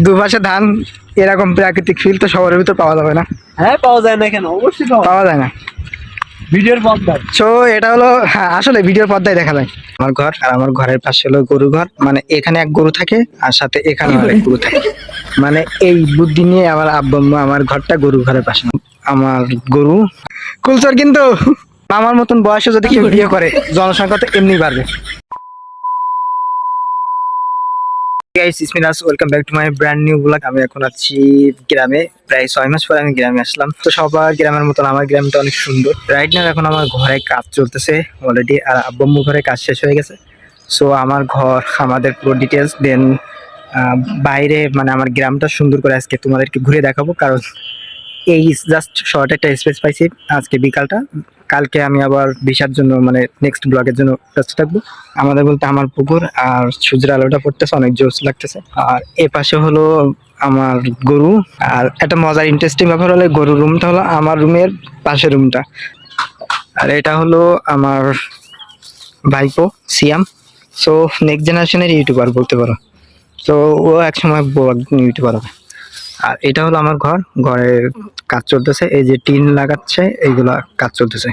দুপাশে ধান, এরকম প্রাকৃতিক ফিল তো শহরের ভিতর পাওয়া যাবে না। হ্যাঁ পাওয়া যায় না, কেন? অবশ্যই পাওয়া যায় না। ভিডিওর পর্দায়। সো এটা হলো, হ্যাঁ আসলে ভিডিওর পর্দায় দেখা যায়। আমার ঘর, আর আমার ঘরের পাশে হলো গরু ঘর, মানে এখানে এক গরু থাকে আর সাথে এখানে আরেক গরু থাকে। মানে এই বুদ্ধি নিয়ে আমার আব্বু আম্মু আমার ঘরটা গরু ঘরের পাশে। আমার গরু কুলচর, কিন্তু আমার মতন বয়সে যদি কেউ বিয়ে করে জনসংখ্যা তো এমনি বাড়বে। গাইস, ইটস মি নাস, welcome back to my brand new blog. আমি এখন আছি গ্রামে, প্রায় 6 মাস পরে আমি গ্রামে আসলাম। তো সবার গ্রামের মতন আমার গ্রামটা অনেক সুন্দর। রাইট নাও এখন আমার ঘরে কাজ চলতেছে অলরেডি, আর আব্বু আম্মু ঘরে কাজ শেষ হয়ে গেছে। সো আমার ঘর, আমাদের পুরো ডিটেলস, দেন বাইরে মানে আমার গ্রামটা সুন্দর করে আজকে তোমাদেরকে ঘুরে দেখাবো। কারণ এই জাস্ট শর্ট একটা স্পেস পাইছি আজকে বিকালটা। কালকে আমি আবার ভিসার জন্য মানে নেক্সট ব্লগের জন্য ব্যস্ত থাকবো। আমাদের বলতে আমার পুকুর, আর সূর্যের আলোটা পড়তেছে, অনেক জোস লাগতেছে। আর এ পাশে হলো আমার গরু। আর একটা মজার ইন্টারেস্টিং ব্যাপার হলো গরুর রুমটা হলো আমার রুমের পাশের রুমটা। আর এটা হলো আমার ভাইপো সিয়াম। সো নেক্সট জেনারেশনের ইউটিউবার বলতে পারো। তো ও একসময় ইউটিউবার হবে। আর এটা হলো আমার ঘর, ঘরের কাজ চলতেছে, এই যে টিন লাগাচ্ছে এইগুলা কাজ চলতেছে।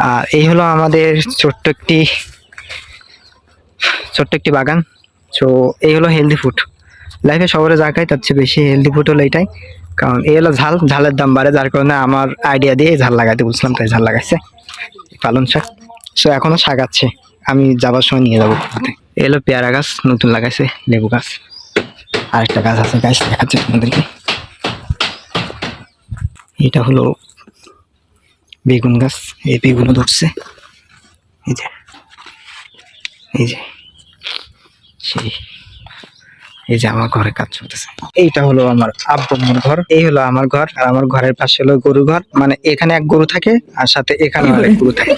আর এই হলো আমাদের ছোট্ট একটি বাগান। তো এই হলো হেলদি ফুড। লাইফে শহরে যা খাই তার চেয়ে বেশি হেলদি ফুড হলো এটাই। কারণ এই হলো ঝালের দাম বাড়ে, যার কারণে আমার আইডিয়া দিয়ে ঝাল লাগাইতে বলছিলাম, তাই ঝাল লাগাইছে পালং শাক। সো এখনো শাক আছে, আমি যাবার সময় নিয়ে যাবো। এই হলো পেয়ারা গাছ নতুন লাগাইছে, লেবু গাছ, আরেকটা গাছ আছে, গাছ দেখাচ্ছে আপনাদেরকে। এটা হলো বেগুন গাছ, এই বেগুনও ধরছে, এই যে সেই এই যে আমার ঘরে কাজ চলতেছে। এইটা হলো আমার আব্বু আম্মুর ঘর, এই হলো আমার ঘর, আর আমার ঘরের পাশে হলো গরু ঘর, মানে এখানে এক গরু থাকে আর সাথে এখানে আরেক গরু থাকে।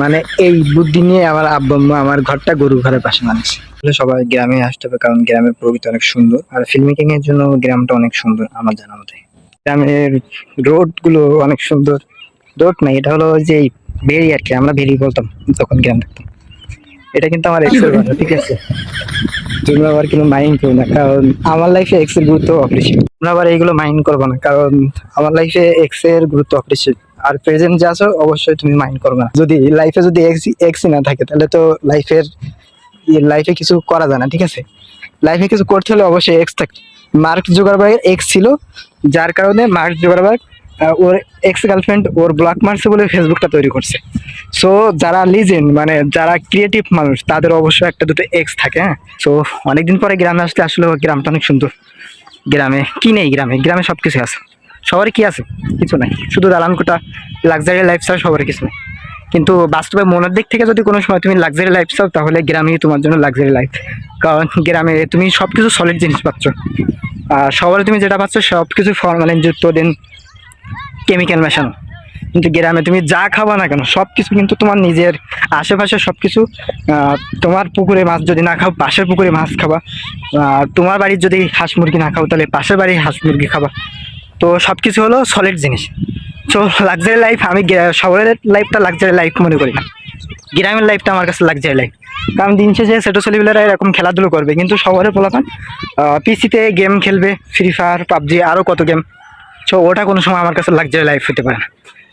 মানে এই বুদ্ধি নিয়ে আমার আব্বু আম্মু আমার ঘরটা গরু ঘরের পাশে বানিয়েছে। সবাই গ্রামে আসতে হবে, কারণ গ্রামের প্রকৃতি অনেক সুন্দর, আর ফিল্ম মেকিং এর জন্য গ্রামটা অনেক সুন্দর আমার জানা মতে। গ্রামের রোড গুলো অনেক সুন্দর। রোড নাই, এটা হলো যে ভেরি, আর কি আমরা ভেরি বলতাম যখন গ্রাম থাকতাম। এটা কিন্তু আমার এক্সের কথা, ঠিক আছে? তুমি আবার কিন্তু মাইন্ড করো না, কারণ আমার লাইফে এক্স এর গুরুত্ব অপরিসীম। তোমরা আবার এইগুলো মাইন্ড করবো না, কারণ আমার লাইফে এক্স এর গুরুত্ব অপরিসীম। আর প্রেজেন্ট যে আছো অবশ্যই তুমি মাইন্ড করবে না। যদি লাইফে যদি এক্সই না থাকে, তাহলে তো লাইফে কিছু করা যায় না, ঠিক আছে? লাইফে কিছু করতে হলে অবশ্যই এক্স থাকে। মার্ক জুকারবার্গের এক্স ছিল, যার কারণে মার্ক জুকারবার্গ ওর এক্স গার্লফ্রেন্ড ওর ব্লক মারছে বলে ফেসবুকটা তৈরি করছে। সো যারা লিজেন্ড, মানে যারা ক্রিয়েটিভ মানুষ, তাদের অবশ্যই একটা দুটো এক্স থাকে। হ্যাঁ, সো অনেকদিন পরে গ্রামে আসলে আসলে গ্রামটা অনেক সুন্দর। গ্রামে কি নেই? গ্রামে সব কিছু আছে। শহরে কি আছে? কিছু নাই, শুধু দালান কোঠা, লাক্সারি লাইফ ছাড়া শহরে কিছু নেই। কিন্তু বাস্তবে মনের দিক থেকে যদি কোনো সময় তুমি লাক্সারি লাইফ চাও, তাহলে গ্রামেই তোমার জন্য লাক্সারি লাইফ। কারণ গ্রামে তুমি সবকিছু সলিড জিনিস পাচ্ছ, আর শহরে তুমি যেটা পাচ্ছ সবকিছু ফরমালিন যুক্ত, দেন কেমিক্যাল মেশানো। কিন্তু গ্রামে তুমি যা খাবা না কেন সবকিছু কিন্তু তোমার নিজের আশেপাশে সবকিছু। তোমার পুকুরে মাছ যদি না খাও, পাশের পুকুরে মাছ খাবা। তোমার বাড়ির যদি হাঁস মুরগি না খাও, তাহলে পাশের বাড়ির হাঁস মুরগি খাবা। তো সবকিছু হলো সলিড জিনিস। সো লাক্সারি লাইফ, আমি শহরের লাইফটা লাক্সারি লাইফ মনে করি না, গ্রামের লাইফটা আমার কাছে লাক্সারি লাইফ। কারণ দিন শেষে ছোটো ছেলেমেয়েরা এরকম খেলাধুলো করবে, কিন্তু শহরের পোলাপান পিসিতে গেম খেলবে, ফ্রি ফায়ার, পাবজি, আরও কত গেম। সো ওটা কোনো সময় আমার কাছে লাক্সারি লাইফ হতে পারে না,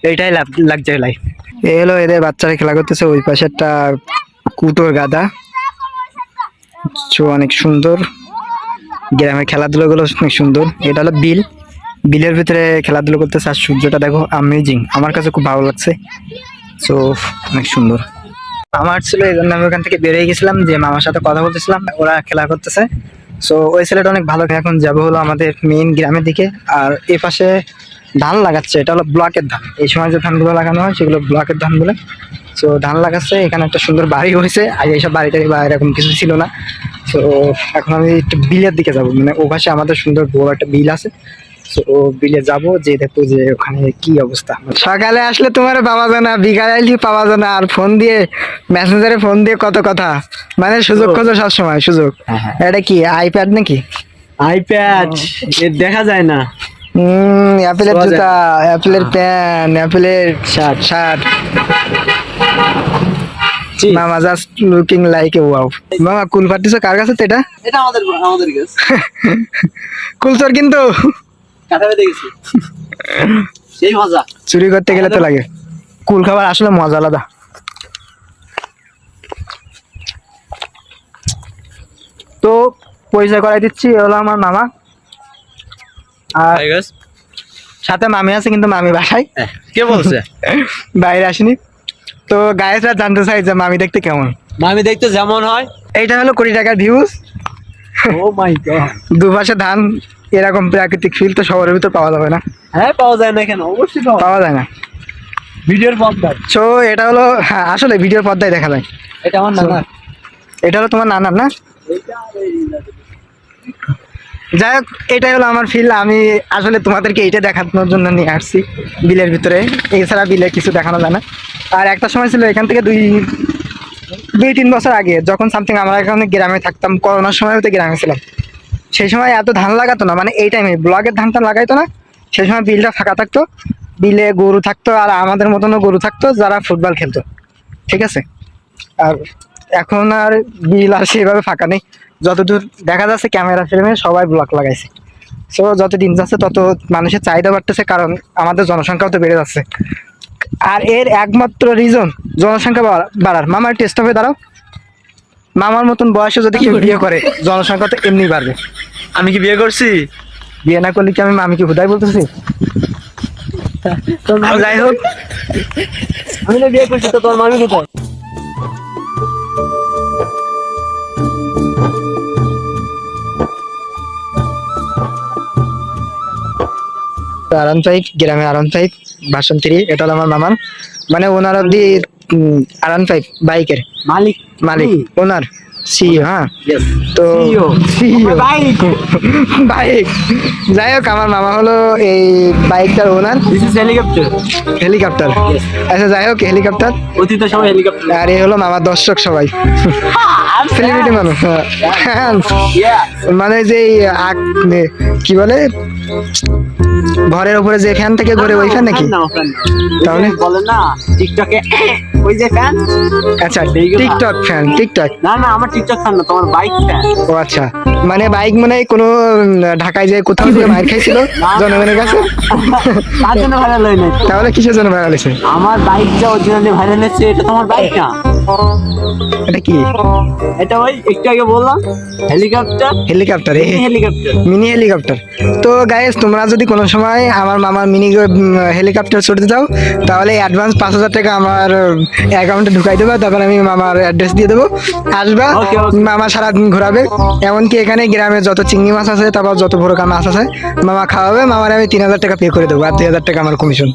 এইটাই লাক্সারি লাইফ। এ হলো এদের বাচ্চারা খেলা করতেছে, ওই পাশে একটা কুটোর গাদা। সো অনেক সুন্দর, গ্রামের খেলাধুলোগুলো অনেক সুন্দর। এটা হলো বিলের ভিতরে খেলাধুলো করতেছে, আর সূর্যটা দেখো অ্যামেজিং, আমার কাছে খুব ভালো লাগছে। সো অনেক সুন্দর। আমার ছিল, এই জন্য আমি ওখান থেকে বেরিয়ে গেছিলাম, যে মামার সাথে কথা বলতেছিলাম, ওরা খেলা করতেছে। সো ওই ছেলেটা অনেক ভালো। এখন যাবো হলো আমাদের মেইন গ্রামের দিকে। আর এ পাশে ধান লাগাচ্ছে, এটা হলো ব্লকের ধান। এই সময় যে ধানগুলো লাগানো হয় সেগুলো ব্লকের ধান বলে। সো ধান লাগাচ্ছে, এখানে একটা সুন্দর বাড়ি হয়েছে, আর এইসব বাড়িটারি বা এরকম কিছু ছিল না। সো এখন আমি একটু বিলের দিকে যাব, মানে ও পাশে আমাদের সুন্দর বড় একটা বিল আছে। তো বিলে যাবো, যে দেখবো যে ওখানে কি অবস্থা। সকালে আসলে তোমার পাওয়া যায় না, বিকালে আসলে পাওয়া যায় না, আর ফোন দিয়ে মেসেঞ্জারে ফোন দিয়ে কত কথা, মানে সুযোগ খোঁজো সবসময় সুযোগ। এটা কি আইপ্যাড নাকি? আইপ্যাড দেখা যায় না। অ্যাপেলের জুতা, অ্যাপেলের প্যান্ট, অ্যাপেলের শার্ট। জি। মামা just looking like a wow. মামা কুল পাচ্ছিস কার কাছে তো এটা? এটা আমাদের কাছে কুলচর কিন্তু কাটাবে দেখেছি সেই মজা। চুরি করতে গেলে তো লাগে। কুল খাবার আসলে মজা আলাদা। তো পরিচয় করাই দিচ্ছি, এ হলো আমার মামা, আর সাথে মামি আছে, কিন্তু মামি বাসায়, কে বলছে? বাইরে আসেনি। তো গায়েসরা জানতে চাই যে মামি দেখতে কেমন। মামি দেখতে যেমন হয়। এইটা হলো 20 টাকার ভিউজ, ও মাই গড। দুপাশে ধান, এরকম প্রাকৃতিক ফিল তো শহরের ভিতর পাওয়া যাবে না, হ্যাঁ পাওয়া যায় না কেন? অবশ্যই পাওয়া যায় না। ভিডিওর পর্দায়। সো এটা হলো, হ্যাঁ আসলে ভিডিওর পর্দায় দেখা যায়। এটা আমার নানা। এটা হলো তোমার নানার না? যাই হোক, এটাই হলো আমার ফিল। আমি আসলে তোমাদেরকে এইটা দেখানোর জন্য নিয়ে আসছি বিলের ভিতরে, এছাড়া বিলে কিছু দেখানো যায় না। আর একটা সময় ছিল এখান থেকে 2-3 বছর আগে, যখন সামথিং আমরা এখানে গ্রামে থাকতাম, করোনার সময় তো গ্রামে ছিলাম, সেই সময় এত ধান লাগাতো না, মানে এই টাইমে ব্লগের ধানটা লাগাইতো না। সেই সময় বিলটা ফাঁকা থাকতো, বিলে গরু থাকতো, আর আমাদের মতনও গরু থাকতো যারা ফুটবল খেলতো, ঠিক আছে। আর এখন আর বিল আর সেভাবে ফাঁকা নেই, যতদূর দেখা যাচ্ছে ক্যামেরা ফ্রেমে সবাই ব্লক লাগাইছে। সো যত দিন যাচ্ছে তত মানুষের চাহিদা বাড়তেছে, কারণ আমাদের জনসংখ্যাও তো বেড়ে যাচ্ছে। আর এর একমাত্র রিজন জনসংখ্যা বাড়ার। মামার টেস্ট হবে, দাঁড়াও। মামার মতন বয়সে যদি কেউ বিয়ে করে, জনসংখ্যা তো এমনি বাড়বে। আমি কি বিয়ে করছি? বিয়ে না করলে কি আমি মামিকে হুদাই বলতেছি? তো যাই হোক, আমি না বিয়ে করছি, তো তোর মামি কোথায়? R15 গ্রামে R15 ভার্সন 3, এটা হলো আমার মামার, মানে ওনার অব্দি R15 বাইকের মালিক। মালিক, ওনার সিইও। হ্যাঁ, Yes. তো CEO সিইও বাইক। বাইক। যাই হোক, আমার মামা হলো এই বাইকটার ওনার। This is helicopter. হেলিকপ্টার। আচ্ছা যাই হোক, হেলিকপ্টার। অতীত সময় হেলিকপ্টার। আর এই হলো মামার দর্শক সবাই, সেলিব্রিটি মানুষ। হ্যাঁ, মানে যে কি বলে, ঘরের উপরে যে ফ্যান থেকে ঘরে, ওই ফ্যান নাকি? তাহলে? বলেন না টিকটকে ওই যে ফ্যান। আচ্ছা, টিকটক ফ্যান। টিকটক না না, আমার টিকটক ফ্যান না, তোমার বাইক ফ্যান। ও আচ্ছা, মানে বাইক মনে হয় কোনো ঢাকায় যে কোথাও থেকে মার খাইছিল জনগণের কাছে, তার জন্য ভাইরাল হয় না। তাহলে কিসের জন্য ভাইরাল হয়েছে? আমার বাইকটা অরিজিনালি ভাইরাল হচ্ছে, এটা তোমার বাইক না। এটা কি? এটা ওই একটু আগে বললাম helicopter. Helicopter, helicopter. Mini helicopter. তো গাইস, তোমরা যদি কোনো সময় আমার মামার মিনি হেলিকপ্টার ছুটতে যাও, তাহলে অ্যাডভান্স 5000 টাকা আমার অ্যাকাউন্টে ঢুকাই দেবো, তারপর আমি মামার অ্যাড্রেস দিয়ে দেবো, আসবা। Okay, okay. মামা সারাদিন ঘোরাবে, এমনকি এখানে গ্রামে যত চিংড়ি মাছ আছে, তারপর যত ভোরকা মাছ আছে, মামা খাওয়াবে। মামার আমি 3000 টাকা পে করে দেবো, আর 2000 টাকা আমার কমিশন।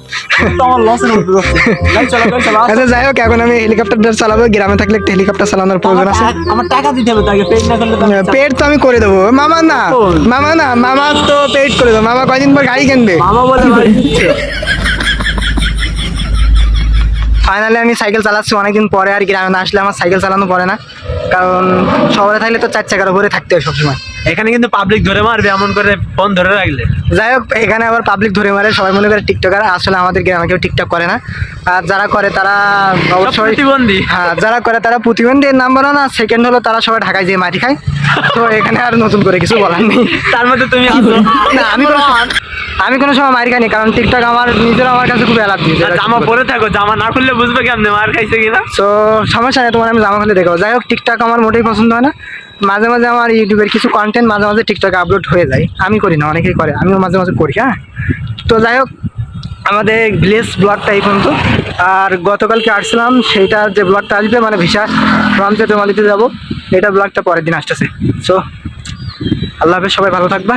তো আমার লস হয়ে চলো চলো। আচ্ছা যাই হোক, এখন আমি হেলিকপ্টার চালাবো। গ্রামে থাকলে একটা হেলিকপ্টার চালানোর প্রয়োজন আছে। আমার টাকা দিতে হবে তাকে, পেড না করলে তো আমি পেড তো আমি করে দেবো। মামা না, মামা তো পেড করে দেবো। মামা কয়দিন পর গাড়ি কিনবে। মামা বলে বাড়ি দিচ্ছে। ফাইনালি আমি সাইকেল চালাচ্ছি অনেকদিন পরে। আর গ্রামে না আসলে আমার সাইকেল চালানো পড়ে না, কারণ শহরে থাকলে তো 4 চাকার উপরে থাকতে হয় সবসময়। এখানে কিন্তু পাবলিক ধরে মারবে এমন করে ফোন ধরে রাখলে। যাই হোক, এখানে আবার পাবলিক ধরে মারে, সবাই মনে করে টিকটকার। আসলে আমাদের গ্রামে কেউ টিকটক করে না, আর যারা করে তারা অবশ্যই প্রতিবন্ধী। হ্যাঁ, যারা করে তারা প্রতিবন্ধী। নাম্বার না, সেকেন্ড হলো তারা সবাই ঢাকায় যেয়ে মাটি খায়। তো এখানে আর নতুন করে কিছু বলার নেই। তার মধ্যে তুমি আছো। না, আমি কোনো সময় মার খাইনি, কারণ টিকটক আমার নিজের, আমার কাছে খুব অ্যালার্জি। জামা পরে থাকো, জামা না খুললে বুঝবে কেমনে মার খাইছে কিনা। তো সমস্যা নেই, তোমার আমি জামা খুলে দেখো। যাই হোক, টিকটক আমার মোটেই পছন্দ হয় না। মাঝে মাঝে আমার ইউটিউবের কিছু কন্টেন্ট মাঝে মাঝে টিকটকে আপলোড হয়ে যায়, আমি করি না, অনেকেই করে, আমিও মাঝে মাঝে করি। হ্যাঁ, তো যাই হোক, আমাদের ভিলেজ ব্লগটা এই পর্যন্ত। আর গতকালকে আসছিলাম, সেইটার যে ব্লগটা আসবে, মানে ভিসা ফ্রন্টে তোমালিতে যাবো, এটা ব্লগটা পরের দিন আসতেছে। সো আল্লাহ হাফেজ, সবাই ভালো থাকবা।